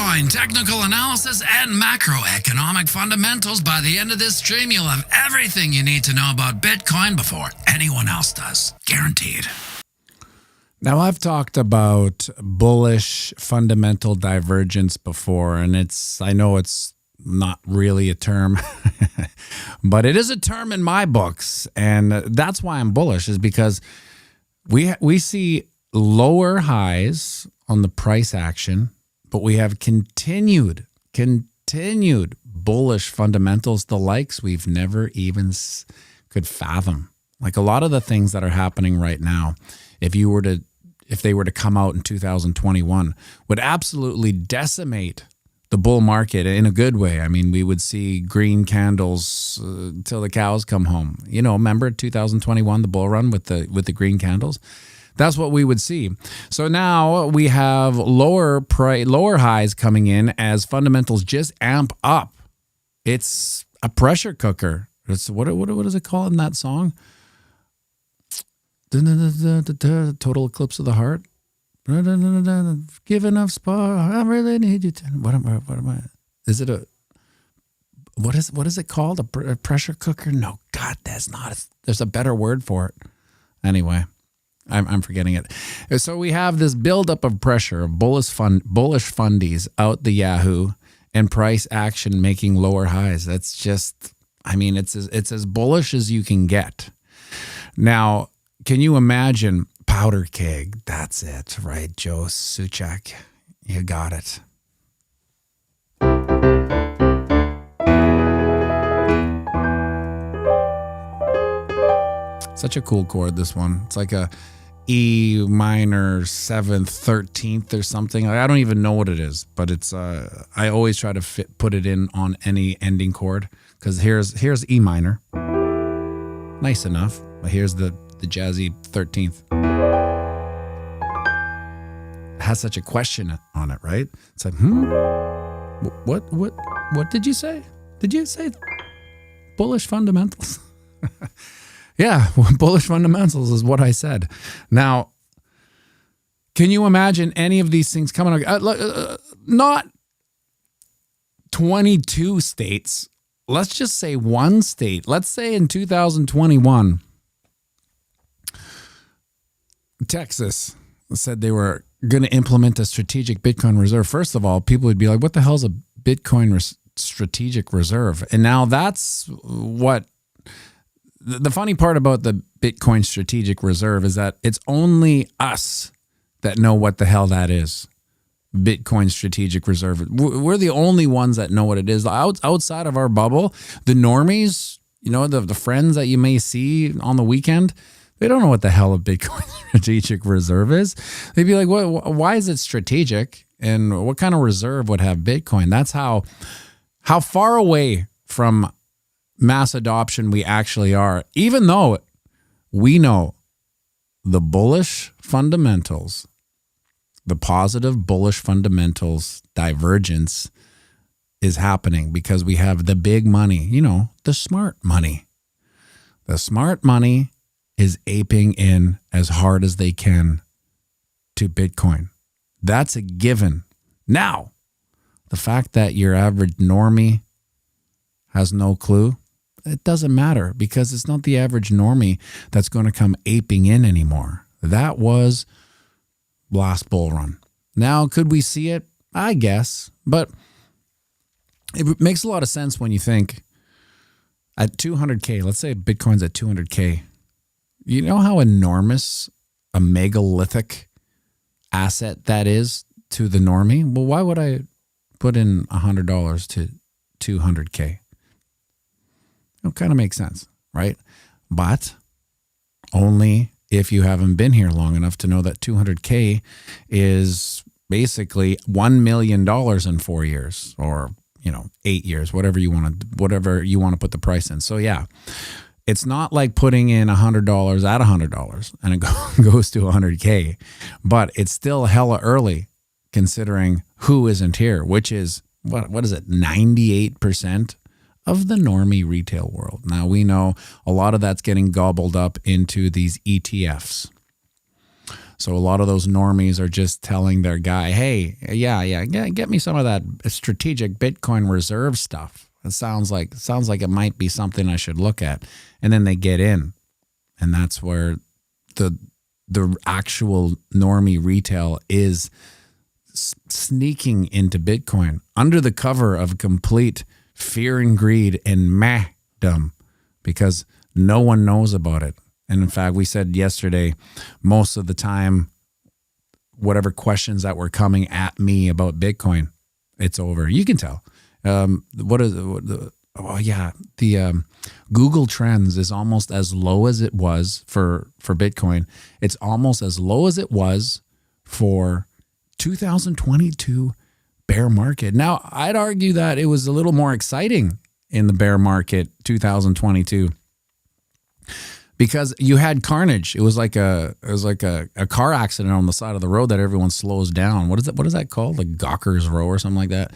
Bitcoin, technical analysis, and macroeconomic fundamentals. By the end of this stream, you'll have everything you need to know about Bitcoin before anyone else does. Guaranteed. Now, I've talked about bullish fundamental divergence before, and I know it's not really a term, but it is a term in my books, and that's why I'm bullish, is because we see lower highs on the price action, but we have continued bullish fundamentals, the likes we've never even could fathom. Like a lot of the things that are happening right now, if they were to come out in 2021, would absolutely decimate the bull market in a good way. I mean, we would see green candles till the cows come home. You know, remember 2021, the bull run with the green candles? That's what we would see. So now we have lower highs coming in as fundamentals just amp up. It's a pressure cooker. It's what is it called in that song? Total eclipse of the heart. Give enough spark. I really need you to. What am I? Is it what is it called? A pressure cooker? No, God, that's not. There's a better word for it. Anyway, I'm forgetting it. So we have this buildup of pressure of bullish fundies out the Yahoo and price action making lower highs. That's just, I mean, it's as bullish as you can get. Now, can you imagine powder keg? That's it, right, Joe Suchak? You got it. Such a cool chord, this one. It's like a E minor 7th 13th or something. I don't even know what it is, but it's I always try to put it in on any ending chord, because here's E minor, nice enough, but here's the jazzy 13th. It has such a question on it, right? It's like, what did you say? Did you say bullish fundamentals? Yeah, bullish fundamentals is what I said. Now, can you imagine any of these things coming? Not 22 states. Let's just say one state. Let's say in 2021, Texas said they were going to implement a strategic Bitcoin reserve. First of all, people would be like, what the hell is a Bitcoin strategic reserve? And now that's what... The funny part about the Bitcoin strategic reserve is that it's only us that know what the hell that is. Bitcoin strategic reserve. We're the only ones that know what it is. Outside of our bubble, the normies, you know, the friends that you may see on the weekend, they don't know what the hell a Bitcoin strategic reserve is. They'd be like, why is it strategic? And what kind of reserve would have Bitcoin? That's how far away from mass adoption we actually are, even though we know the bullish fundamentals, the positive bullish fundamentals divergence is happening because we have the big money, you know, the smart money. The smart money is aping in as hard as they can to Bitcoin. That's a given. Now, the fact that your average normie has no clue, it doesn't matter, because it's not the average normie that's going to come aping in anymore. That was last bull run. Now, could we see it? I guess, but it makes a lot of sense when you think at 200K, let's say Bitcoin's at 200K. You know how enormous a megalithic asset that is to the normie? Well, why would I put in $100 to 200K? It kind of makes sense, right? But only if you haven't been here long enough to know that 200K is basically $1 million in 4 years, or 8 years, whatever you want to put the price in. So yeah, it's not like putting in $100 at $100 and it goes to 100K, but it's still hella early considering who isn't here, which is what is it? 98% of the normie retail world. Now we know a lot of that's getting gobbled up into these ETFs. So a lot of those normies are just telling their guy, hey, get me some of that strategic Bitcoin reserve stuff. It sounds like it might be something I should look at. And then they get in. And that's where the actual normie retail is sneaking into Bitcoin under the cover of complete fear and greed and meh-dom, because no one knows about it. And in fact, we said yesterday, most of the time, whatever questions that were coming at me about Bitcoin, it's over. You can tell. The Google Trends is almost as low as it was for Bitcoin. It's almost as low as it was for 2022 bear market. Now, I'd argue that it was a little more exciting in the bear market 2022 because you had carnage. It was like a car accident on the side of the road that everyone slows down. What is that called? Like Gawker's Row or something like that.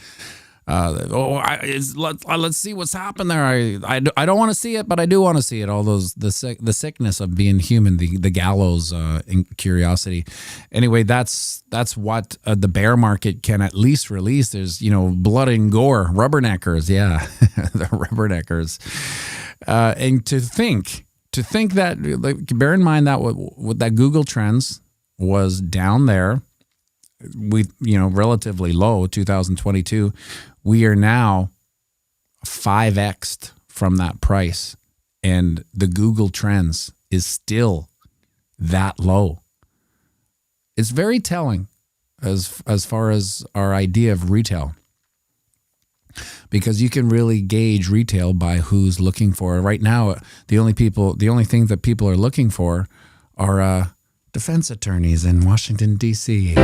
Let's see what's happened there. I don't want to see it, but I do want to see it. All those the sickness of being human, the gallows curiosity. Anyway, that's what the bear market can at least release. There's blood and gore, rubberneckers, the rubberneckers, and to think that, like, bear in mind that what that Google Trends was down there. We relatively low 2022. We are now 5x'd from that price, and the Google Trends is still that low. It's very telling as far as our idea of retail, because you can really gauge retail by who's looking for it. Right now, the only thing that people are looking for are defense attorneys in Washington, D.C.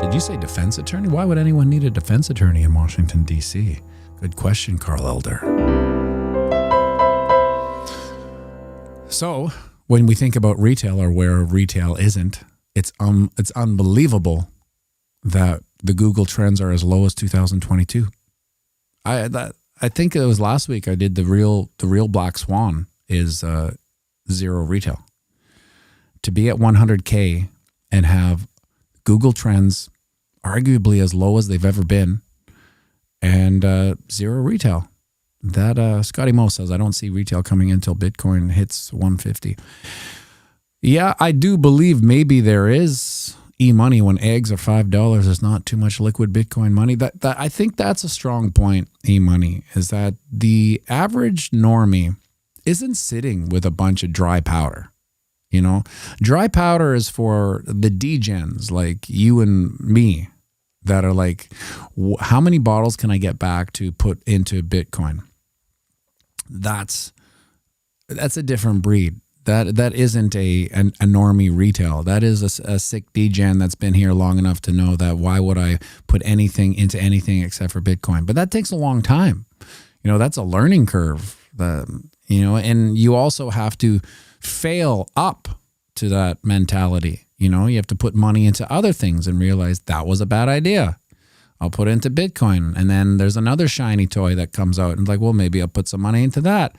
Did you say defense attorney? Why would anyone need a defense attorney in Washington, D.C.? Good question, Carl Elder. So when we think about retail, or where retail isn't, it's unbelievable that the Google Trends are as low as 2022. I think it was last week I did the real black swan is zero retail. To be at 100K and have Google Trends arguably as low as they've ever been, and zero retail. That Scotty Mo says, I don't see retail coming in until Bitcoin hits 150. Yeah, I do believe maybe there is e-money when eggs are $5. There's not too much liquid Bitcoin money. That I think that's a strong point, e-money, is that the average normie isn't sitting with a bunch of dry powder. Dry powder is for the degens like you and me that are like, how many bottles can I get back to put into Bitcoin? That's a different breed. That isn't a normie retail. That is a sick degen that's been here long enough to know that why would I put anything into anything except for Bitcoin? But that takes a long time. That's a learning curve. And you also have to fail up to that mentality. You have to put money into other things and realize that was a bad idea. I'll put it into Bitcoin. And then there's another shiny toy that comes out and it's like, well, maybe I'll put some money into that.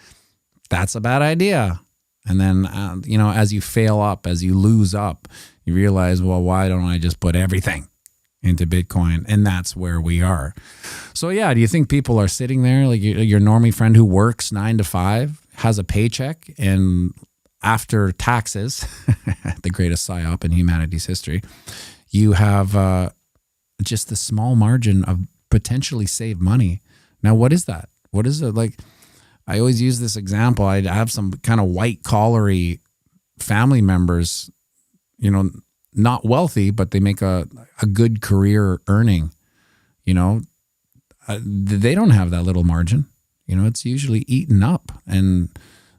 That's a bad idea. And then, as you fail up, as you lose up, you realize, well, why don't I just put everything into Bitcoin? And that's where we are. So yeah, do you think people are sitting there like your normie friend who works 9 to 5, has a paycheck, and after taxes, the greatest psyop in humanity's history, you have just the small margin of potentially saved money. Now, what is that? What is it like? I always use this example. I have some kind of white-collary family members, not wealthy, but they make a good career earning. They don't have that little margin. It's usually eaten up, and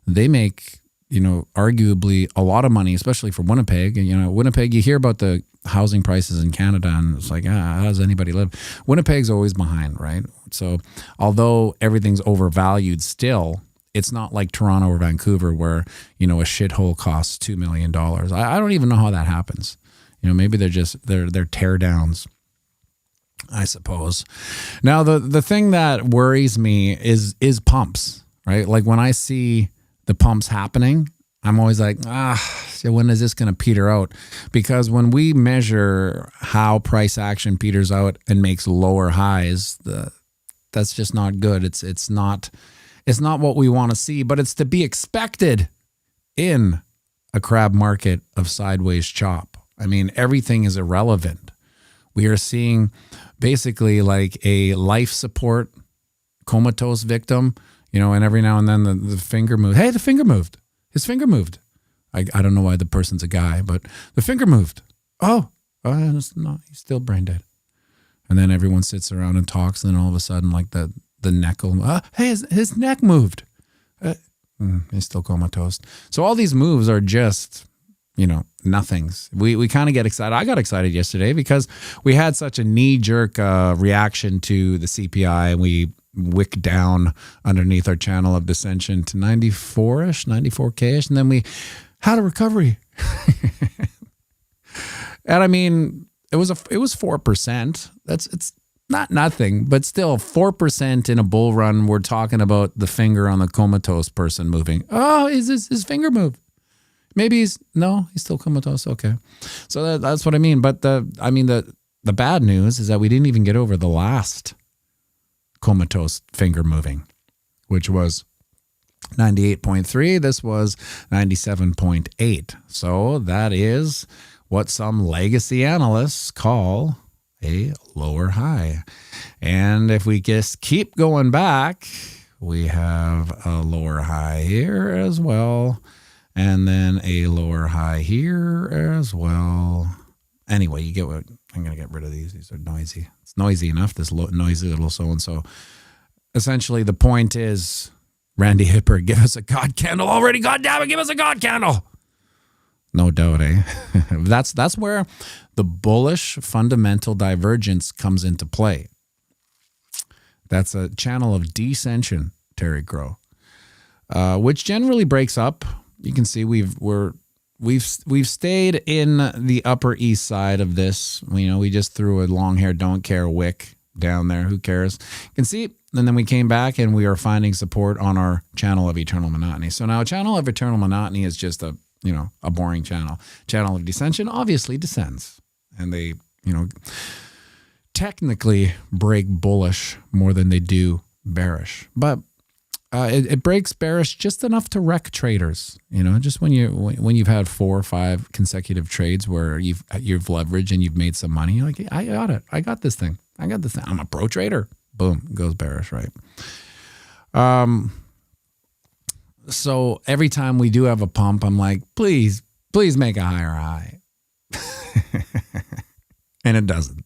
they make, arguably a lot of money, especially for Winnipeg. And, Winnipeg, you hear about the housing prices in Canada, and it's like, how does anybody live? Winnipeg's always behind, right? So although everything's overvalued still, it's not like Toronto or Vancouver where, a shithole costs $2 million. I don't even know how that happens. Maybe they're tear downs, I suppose. Now, the thing that worries me is pumps, right? Like when I see the pump's happening, I'm always like, so when is this going to peter out? Because when we measure how price action peters out and makes lower highs, that's just not good. It's not what we want to see, but it's to be expected in a crab market of sideways chop. I mean, everything is irrelevant. We are seeing basically like a life support comatose victim, and every now and then the finger moved. Hey, the finger moved. His finger moved. I don't know why the person's a guy, but the finger moved. Oh, it's not, he's still brain dead. And then everyone sits around and talks, and then all of a sudden, like the neck will, hey, his neck moved. He's still comatose. So all these moves are just, nothings. We kind of get excited. I got excited yesterday because we had such a knee-jerk reaction to the CPI, and we wick down underneath our channel of dissension to 94-ish, 94K-ish, and then we had a recovery. And I mean, it was 4%. It's not nothing, but still 4% in a bull run. We're talking about the finger on the comatose person moving. Oh, is his finger moved? Maybe he's still comatose. Okay. So that's what I mean. But the bad news is that we didn't even get over the last comatose finger moving, which was 98.3. This was 97.8. So that is what some legacy analysts call a lower high. And if we just keep going back, we have a lower high here as well, and then a lower high here as well. Anyway, you get what I'm going to get rid of these. These are noisy. It's noisy enough, this noisy little so-and-so. Essentially, the point is, Randy Hipper, give us a God candle already. God damn it, give us a God candle. No doubt, eh? That's where the bullish fundamental divergence comes into play. That's a channel of descension, Terry Crow, which generally breaks up. You can see we've stayed in the Upper East Side of this. We just threw a long hair don't care wick down there. Who cares? You can see, and then we came back and we are finding support on our channel of eternal monotony. So now a channel of eternal monotony is just a boring channel. Channel of descension obviously descends, and they, technically break bullish more than they do bearish. But it breaks bearish just enough to wreck traders. Just when you've had 4 or 5 consecutive trades where you've leveraged and you've made some money, you're like, I got it. I got this thing. I'm a pro trader. Boom, goes bearish, right? So every time we do have a pump, I'm like, please make a higher high. And it doesn't.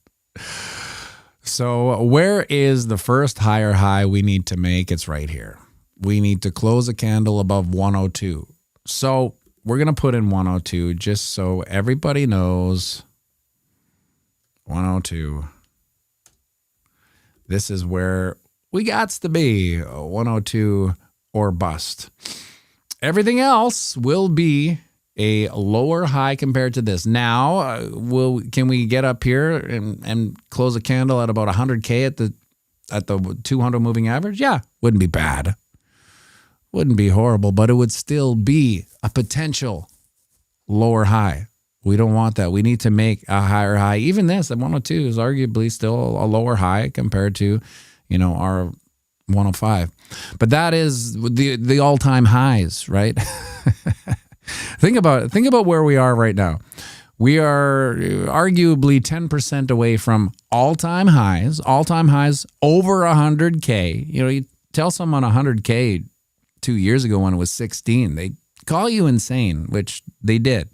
So where is the first higher high we need to make? It's right here. We need to close a candle above 102. So we're going to put in 102 just so everybody knows 102. This is where we got to be, 102 or bust. Everything else will be a lower high compared to this. Now, can we get up here and close a candle at about 100K at the 200 moving average? Yeah, wouldn't be bad. Wouldn't be horrible, but it would still be a potential lower high. We don't want that. We need to make a higher high. Even this at 102 is arguably still a lower high compared to, our 105. But that is the all-time highs, right? Think about where we are right now. We are arguably 10% away from all-time highs over 100K. You tell someone 100K 2 years ago when it was 16, they call you insane, which they did.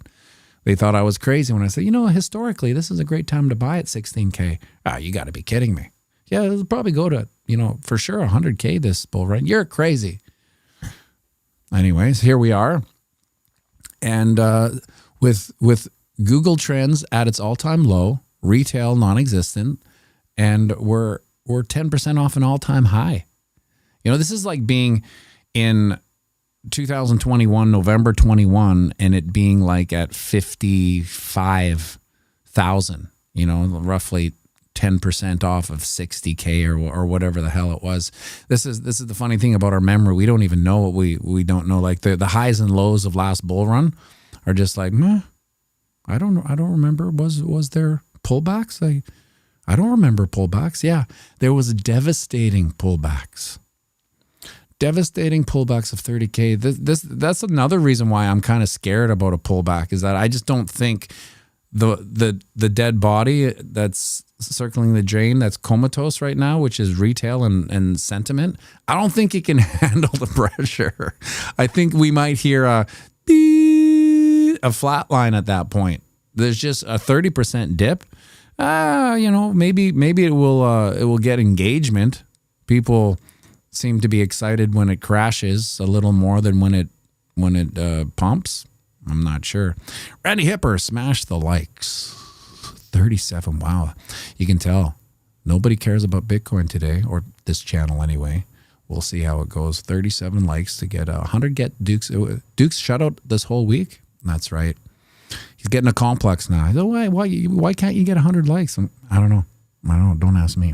They thought I was crazy when I said, historically, this is a great time to buy at 16K. You got to be kidding me. Yeah, it'll probably go to, for sure 100K this bull run. You're crazy. Anyways, here we are. And with Google Trends at its all-time low, retail non-existent, and we're 10% off an all-time high. This is like being in 2021, November 21, and it being like at 55,000, roughly 10% off of 60K or whatever the hell it was. This is the funny thing about our memory. We don't even know what we don't know. Like the highs and lows of last bull run are just like, meh, I don't know. I don't remember. Was there pullbacks? I don't remember pullbacks. Yeah, there was devastating pullbacks. Devastating pullbacks of 30K. That's another reason why I'm kind of scared about a pullback, is that I just don't think the dead body that's circling the drain, that's comatose right now, which is retail and sentiment, I don't think it can handle the pressure. I think we might hear a flat line at that point. There's just a 30% dip. Maybe it will get engagement. People seem to be excited when it crashes a little more than when it pumps. I'm not sure. Randy Hipper smashed the likes. 37. Wow. You can tell nobody cares about Bitcoin today, or this channel anyway. We'll see how it goes. 37 likes to get 100. Get Duke's shutout this whole week. That's right. He's getting a complex now. Why can't you get 100 likes? I don't know. Don't ask me.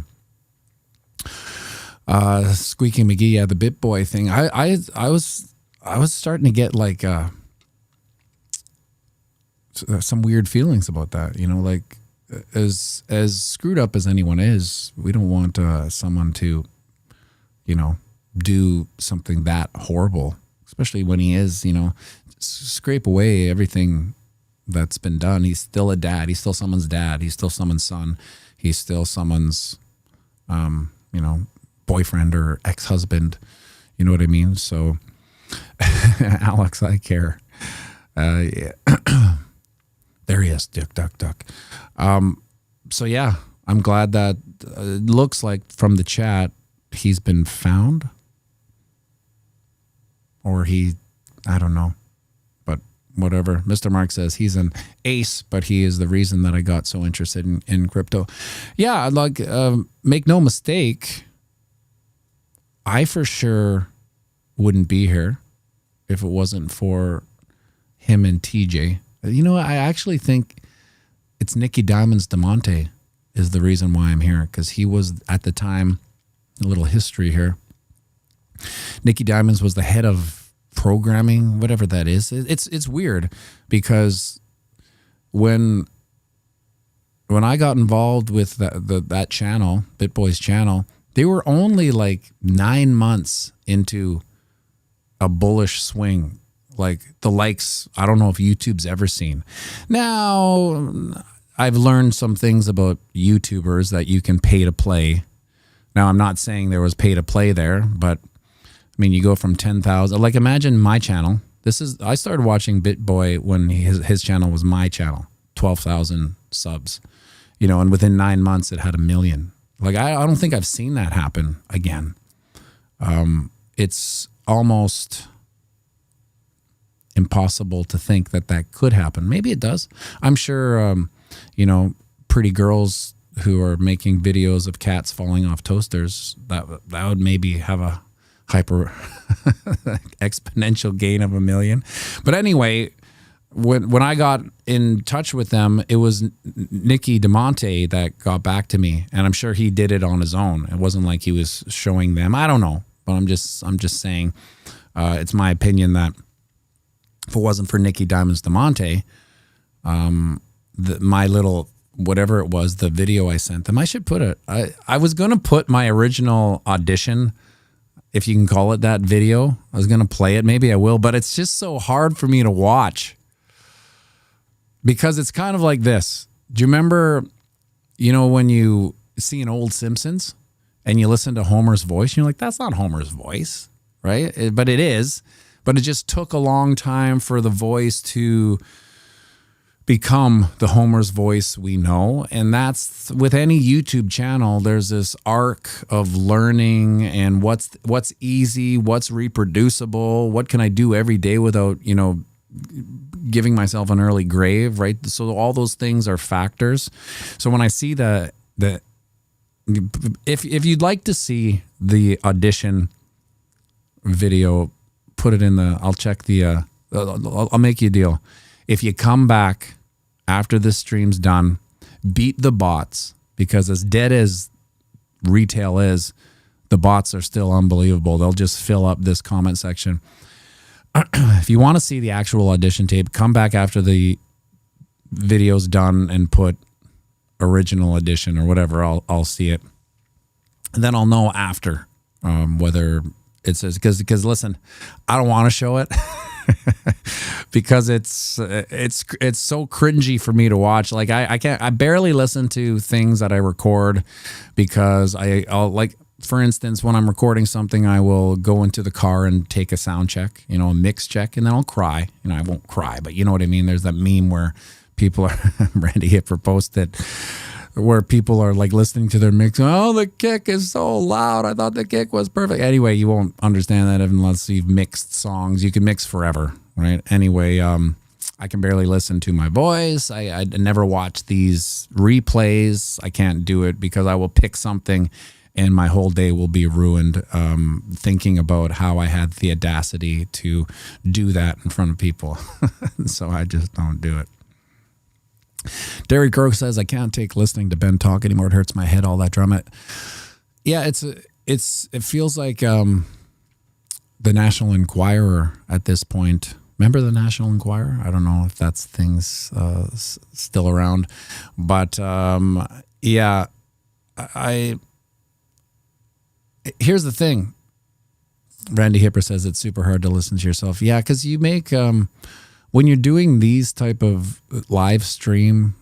Squeaky McGee, yeah, the BitBoy thing. I was starting to get like some weird feelings about that. Like as screwed up as anyone is, we don't want someone to, do something that horrible, especially when he is, scrape away everything that's been done. He's still a dad. He's still someone's dad. He's still someone's son. He's still someone's, boyfriend or ex-husband. You know what I mean? So, Alex, I care. Yeah. There he is. Duck. So yeah, I'm glad that it looks like from the chat he's been found, or I don't know, but whatever. Mr. Mark says he's an ace, but he is the reason that I got so interested in crypto. Yeah, like make no mistake, I for sure wouldn't be here if it wasn't for him and TJ. I actually think it's Nicky Diamond's DeMonte is the reason why I'm here, because he was at the time, a little history here. Nicky Diamonds was the head of programming, whatever that is. It's weird because when I got involved with that channel, BitBoy's channel, they were only like 9 months into a bullish swing. Like the likes, I don't know if YouTube's ever seen. Now, I've learned some things about YouTubers that you can pay to play. Now, I'm not saying there was pay to play there, but I mean, you go from 10,000. Like imagine my channel. I started watching BitBoy when his channel was my channel, 12,000 subs, and within 9 months it had 1 million. Like I don't think I've seen that happen again. It's almost impossible to think that could happen. Maybe it does. I'm sure, pretty girls who are making videos of cats falling off toasters, that would maybe have a hyper exponential gain of 1 million. But anyway, when I got in touch with them, it was Nicky DeMonte that got back to me, and I'm sure he did it on his own. It wasn't like he was showing them. I don't know, but I'm just saying, it's my opinion that if it wasn't for Nicky Diamond's DeMonte, my little whatever it was, the video I sent them, I should put it. I was gonna put my original audition, if you can call it that, video. I was gonna play it. Maybe I will, but it's just so hard for me to watch because it's kind of like this. Do you remember, when you see an old Simpsons and you listen to Homer's voice, you're like, that's not Homer's voice, right? But it is. But it just took a long time for the voice to become the Homer's voice we know. And that's with any YouTube channel, there's this arc of learning and what's easy, what's reproducible, what can I do every day without, giving myself an early grave, right? So all those things are factors. So when I see if you'd like to see the audition video, put it in I'll check I'll make you a deal. If you come back after this stream's done, beat the bots, because as dead as retail is, the bots are still unbelievable. They'll just fill up this comment section. If you want to see the actual audition tape, come back after the video's done and put original edition or whatever. I'll see it, and then I'll know after whether it says, because listen, I don't want to show it because it's so cringy for me to watch. Like I barely listen to things that I record because I'll like, for instance, when I'm recording something, I will go into the car and take a sound check, a mix check, and then I'll cry. I won't cry, but you know what I mean? There's that meme where people are, Randy Hipper posted, where people are like listening to their mix. Oh, the kick is so loud. I thought the kick was perfect. Anyway, you won't understand that unless you've mixed songs. You can mix forever, right? Anyway, I can barely listen to my voice. I never watch these replays. I can't do it because I will pick something and my whole day will be ruined thinking about how I had the audacity to do that in front of people. So I just don't do it. Derry Crow says, I can't take listening to Ben talk anymore. It hurts my head, all that drama. Yeah, it feels like the National Enquirer at this point. Remember the National Enquirer? I don't know if that's things still around. But yeah, here's the thing. Randy Hipper says it's super hard to listen to yourself. Yeah, because you make, when you're doing these type of live stream,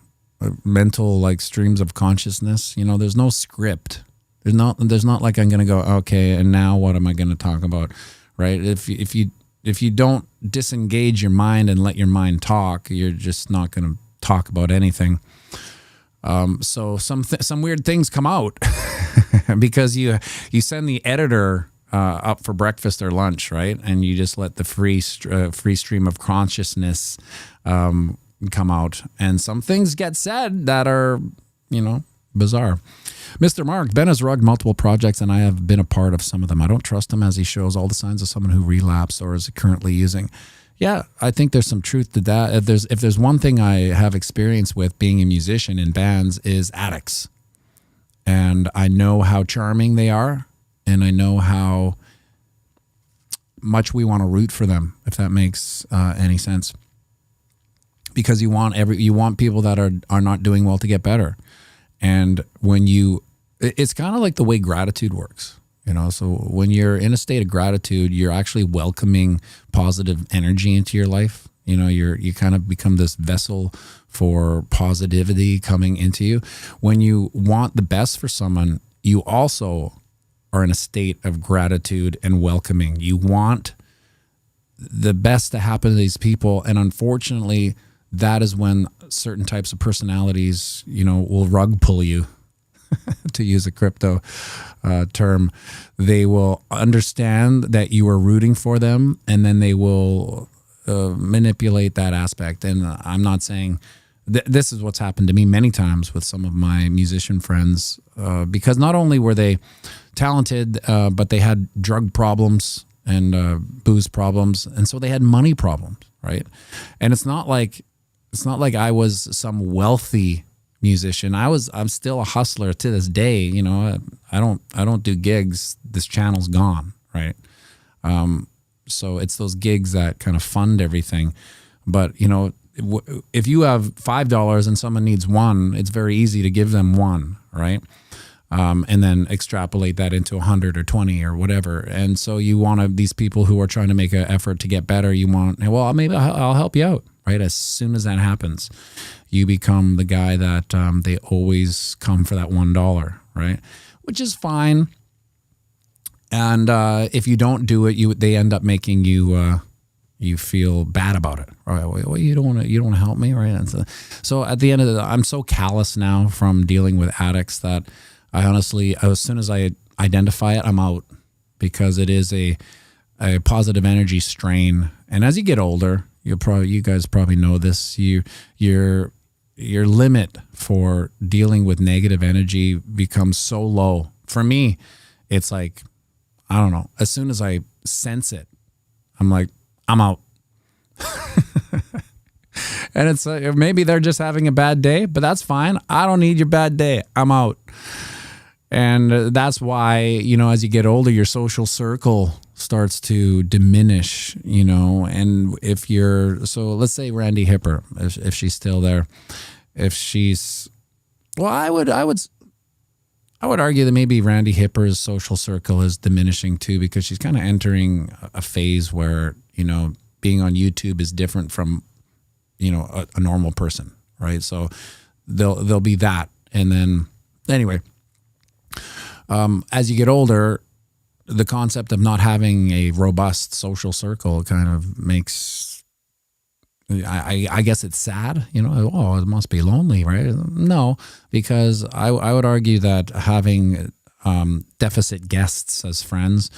mental like streams of consciousness, there's no script. There's not like I'm going to go, okay, and now what am I going to talk about, right? If you don't disengage your mind and let your mind talk, you're just not going to talk about anything. So some weird things come out because you send the editor up for breakfast or lunch, right? And you just let the free stream of consciousness come out, and some things get said that are, bizarre. Mr. Mark, Ben has rugged multiple projects, and I have been a part of some of them. I don't trust him as he shows all the signs of someone who relapsed or is currently using. Yeah, I think there's some truth to that. If there's one thing I have experience with being a musician in bands is addicts. And I know how charming they are, and I know how much we want to root for them, if that makes any sense. Because you want people that are not doing well to get better. And it's kind of like the way gratitude works. So when you're in a state of gratitude, you're actually welcoming positive energy into your life. You kind of become this vessel for positivity coming into you. When you want the best for someone, you also are in a state of gratitude and welcoming. You want the best to happen to these people. And unfortunately, that is when certain types of personalities, will rug pull you. To use a crypto term, they will understand that you are rooting for them, and then they will manipulate that aspect. And I'm not saying this is what's happened to me many times with some of my musician friends, because not only were they talented, but they had drug problems and booze problems, and so they had money problems, right? And it's not like I was some wealthy musician. I'm still a hustler to this day. I don't do gigs. This channel's gone, right? So it's those gigs that kind of fund everything. But if you have $5 and someone needs $1, it's very easy to give them $1, right? And then extrapolate that into 100 or 20 or whatever. And so you want these people who are trying to make an effort to get better. You want, well, maybe I'll help you out, right? As soon as that happens, you become the guy that they always come for that $1, right? Which is fine. And if you don't do it, they end up making you feel bad about it. Right? Well, you don't want to help me, right? And so at the end of the day, I'm so callous now from dealing with addicts that I honestly, as soon as I identify it, I'm out, because it is a positive energy strain. And as you get older, you guys probably know this, your limit for dealing with negative energy becomes so low. For me, it's like, I don't know, as soon as I sense it, I'm like, I'm out. And it's maybe they're just having a bad day, but that's fine. I don't need your bad day. I'm out. And that's why, you know, as you get older, your social circle starts to diminish, you know. And if you're, so let's say Randy Hipper, if she's still there, if she's, well, I would argue that maybe Randy Hipper's social circle is diminishing too, because she's kind of entering a phase where, you know, being on YouTube is different from, you know, a normal person, right? So there'll be that. And then anyway, as you get older, the concept of not having a robust social circle kind of makes, I guess it's sad, you know, oh, it must be lonely, right? No, because I would argue that having deficit guests as friends,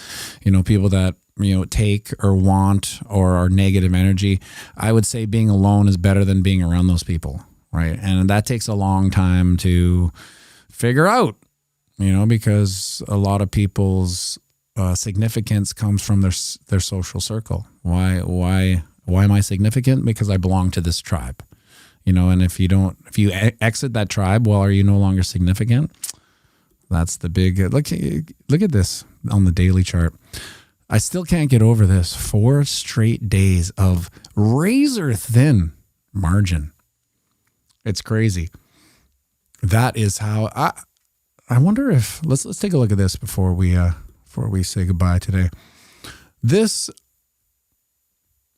you know, people that, you know, take or want or are negative energy, I would say being alone is better than being around those people, right? And that takes a long time to figure out, you know, because a lot of people's significance comes from their social circle. Why am I significant? Because I belong to this tribe, you know. And if you exit that tribe, well, are you no longer significant? That's the big look at this on the daily chart. I still can't get over this. 4 straight days of razor thin margin. It's crazy. That is how I wonder if let's take a look at this before we say goodbye today. This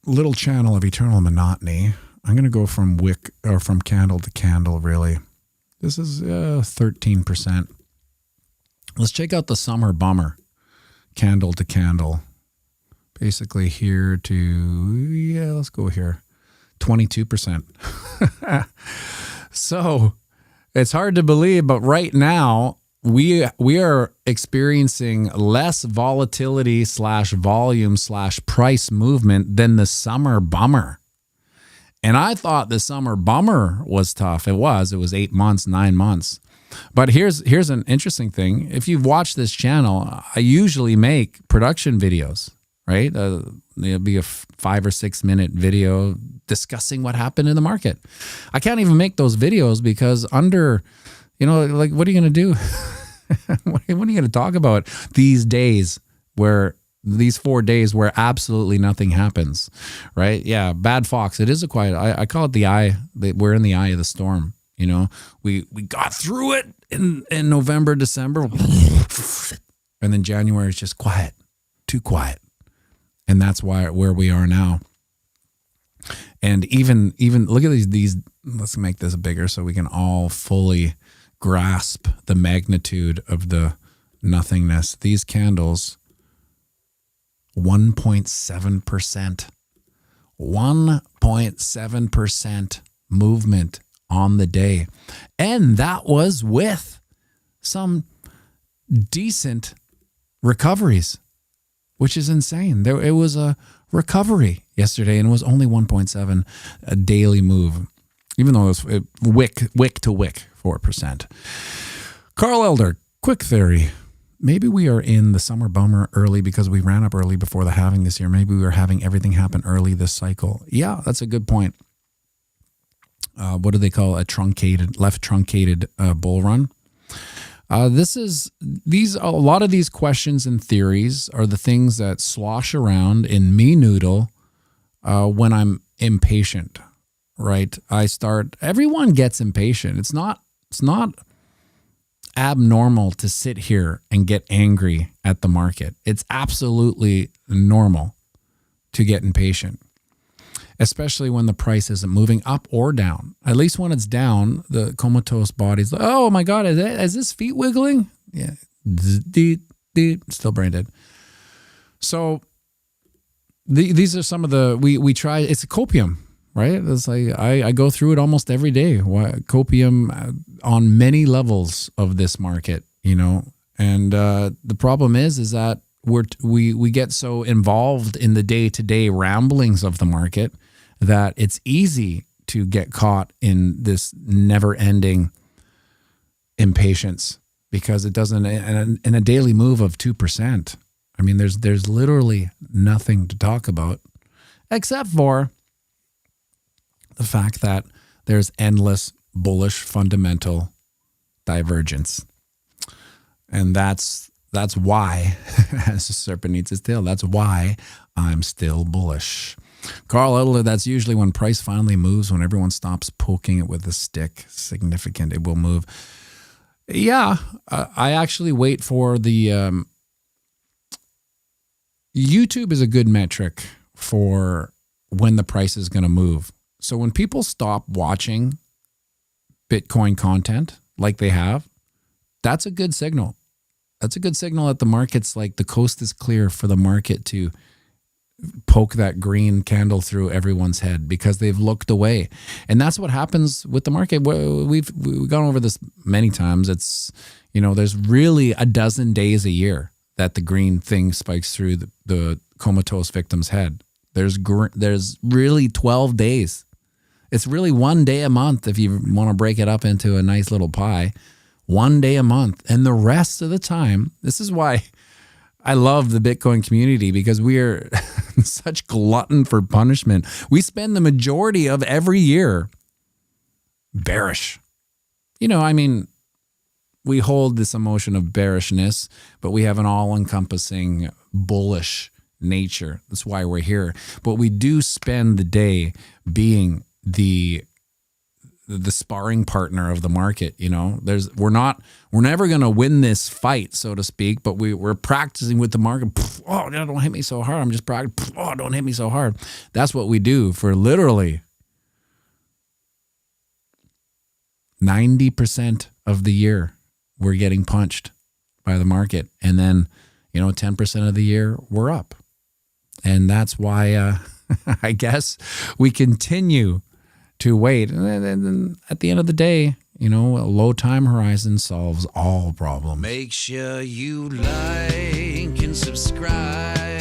little channel of eternal monotony, I'm going to go from from candle to candle, really. This is 13%. Let's check out the summer bummer, candle to candle. Basically here to, let's go here, 22%. So it's hard to believe, but right now we are experiencing less volatility / volume / price movement than the summer bummer. And I thought the summer bummer was tough. It was 8 months, 9 months. But here's an interesting thing. If you've watched this channel, I usually make production videos, right? There'll be a 5 or 6 minute video discussing what happened in the market. I can't even make those videos because you know, like, what are you going to do? What are you going to talk about these 4 days where absolutely nothing happens, right? Yeah, bad fox. It is a quiet. I call it the eye. We're in the eye of the storm. You know, we got through it in November, December, and then January is just quiet, too quiet, and that's where we are now. And even look at these. Let's make this bigger so we can all fully grasp the magnitude of the nothingness. These candles, 1.7%, 1.7% movement on the day. And that was with some decent recoveries, which is insane. It was a recovery yesterday and it was only 1.7 a daily move, even though it was wick to wick 4%. Carl Elder, quick theory. Maybe we are in the summer bummer early because we ran up early before the halving this year. Maybe we are having everything happen early this cycle. Yeah, that's a good point. What do they call a left truncated bull run? A lot of these questions and theories are the things that slosh around in me noodle when I'm impatient, right? Everyone gets impatient. It's not abnormal to sit here and get angry at the market. It's absolutely normal to get impatient, especially when the price isn't moving up or down. At least when it's down, the comatose body's like, oh my God, is this feet wiggling? Yeah. Still brain dead. So these are some of we try, it's a copium, right? It's like, I go through it almost every day. Copium on many levels of this market, you know? And the problem is that we get so involved in the day-to-day ramblings of the market that it's easy to get caught in this never-ending impatience because it doesn't, in a daily move of 2%. I mean, there's literally nothing to talk about except for the fact that there's endless bullish fundamental divergence. And that's why, as the serpent needs its tail, that's why I'm still bullish. Carl Adler, that's usually when price finally moves, when everyone stops poking it with a stick. Significant, it will move. Yeah, I actually wait for the... YouTube is a good metric for when the price is going to move. So when people stop watching Bitcoin content like they have, that's a good signal. That's a good signal that the market's like the coast is clear for the market to poke that green candle through everyone's head because they've looked away. And that's what happens with the market. We've gone over this many times. It's, there's really a dozen days a year that the green thing spikes through the comatose victim's head. There's really 12 days. It's really one day a month if you want to break it up into a nice little pie. One day a month. And the rest of the time, this is why I love the Bitcoin community, because we are such glutton for punishment. We spend the majority of every year bearish. We hold this emotion of bearishness, but we have an all-encompassing bullish nature. That's why we're here. But we do spend the day being the sparring partner of the market. We're never going to win this fight, so to speak, but we're practicing with the market. Oh, don't hit me so hard. I'm just practicing. Oh, don't hit me so hard. That's what we do for literally 90% of the year. We're getting punched by the market. And then, 10% of the year we're up. And that's why I guess we continue to wait. And then at the end of the day, a low time horizon solves all problems. Make sure you like and subscribe.